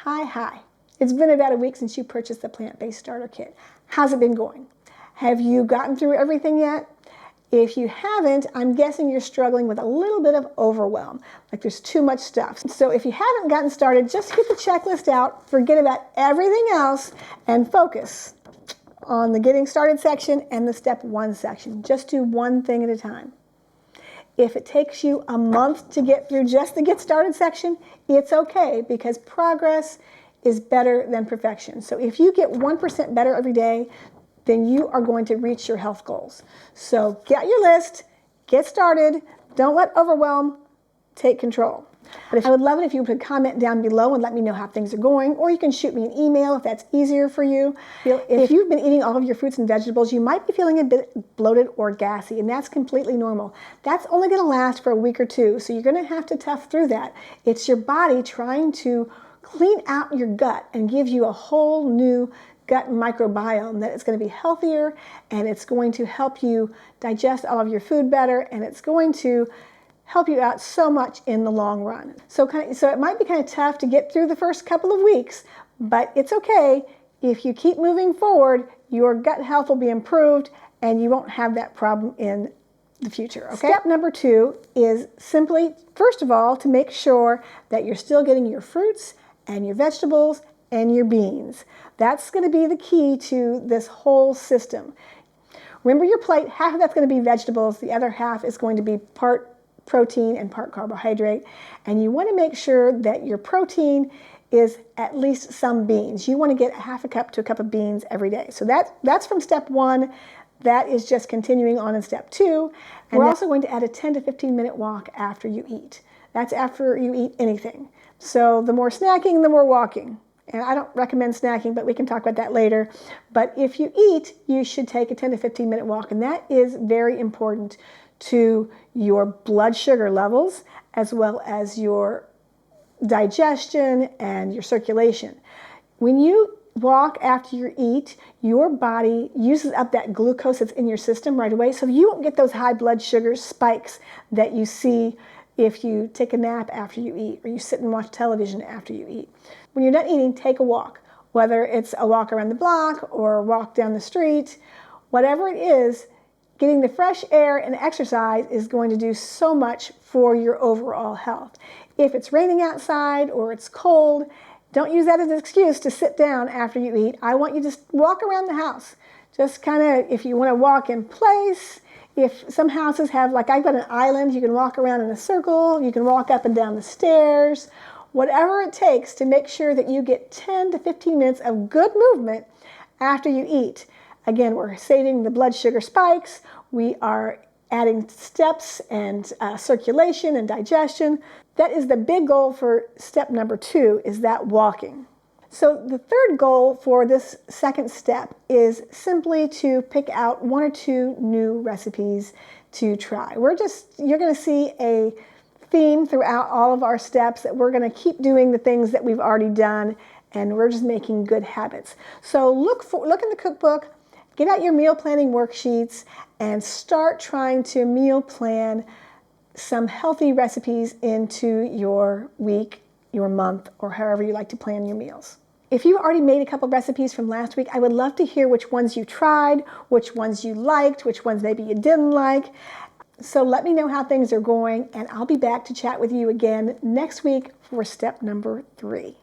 Hi. It's been about a week since you purchased the plant-based starter kit. How's it been going? Have you gotten through everything yet? If you haven't, I'm guessing you're struggling with a little bit of overwhelm, like there's too much stuff. So if you haven't gotten started, just get the checklist out, forget about everything else, and focus on the getting started section and the step 1 section. Just do one thing at a time. If it takes you a month to get through just the get started section, it's okay, because progress is better than perfection. So if you get 1% better every day, then you are going to reach your health goals. So get your list, get started, don't let overwhelm take control. But I would love it if you could comment down below and let me know how things are going, or you can shoot me an email if that's easier for you. If you've been eating all of your fruits and vegetables, you might be feeling a bit bloated or gassy, and that's completely normal. That's only going to last for a week or two, so you're going to have to tough through that. It's your body trying to clean out your gut and give you a whole new gut microbiome that is going to be healthier, and it's going to help you digest all of your food better, and it's going to help you out so much in the long run. So it might be kind of tough to get through the first couple of weeks, but it's okay. If you keep moving forward, your gut health will be improved and you won't have that problem in the future, okay? Step number 2 is simply, first of all, to make sure that you're still getting your fruits and your vegetables and your beans. That's going to be the key to this whole system. Remember, your plate, half of that's going to be vegetables, the other half is going to be part protein and part carbohydrate, and you want to make sure that your protein is at least some beans. You want to get half a cup to a cup of beans every day. So that's from step 1. That is just continuing on in step 2. And we're also going to add a 10 to 15 minute walk after you eat. That's after you eat anything. So the more snacking, the more walking. And I don't recommend snacking, but we can talk about that later. But if you eat, you should take a 10 to 15 minute walk, and that is very important to your blood sugar levels, as well as your digestion and your circulation. When you walk after you eat, your body uses up that glucose that's in your system right away, so you won't get those high blood sugar spikes that you see if you take a nap after you eat, or you sit and watch television after you eat. When you're done eating, take a walk, whether it's a walk around the block or a walk down the street, whatever it is. Getting the fresh air and exercise is going to do so much for your overall health. If it's raining outside or it's cold, don't use that as an excuse to sit down after you eat. I want you to just walk around the house. Just kind of, if you want to walk in place, if some houses have, like I've got an island, you can walk around in a circle, you can walk up and down the stairs, whatever it takes to make sure that you get 10 to 15 minutes of good movement after you eat. Again, we're saving the blood sugar spikes. We are adding steps and circulation and digestion. That is the big goal for step number 2, is that walking. So the third goal for this second step is simply to pick out 1 or 2 new recipes to try. You're going to see a theme throughout all of our steps that we're going to keep doing the things that we've already done, and we're just making good habits. So look in the cookbook. Get out your meal planning worksheets and start trying to meal plan some healthy recipes into your week, your month, or however you like to plan your meals. If you already made a couple recipes from last week, I would love to hear which ones you tried, which ones you liked, which ones maybe you didn't like. So let me know how things are going, and I'll be back to chat with you again next week for step number 3.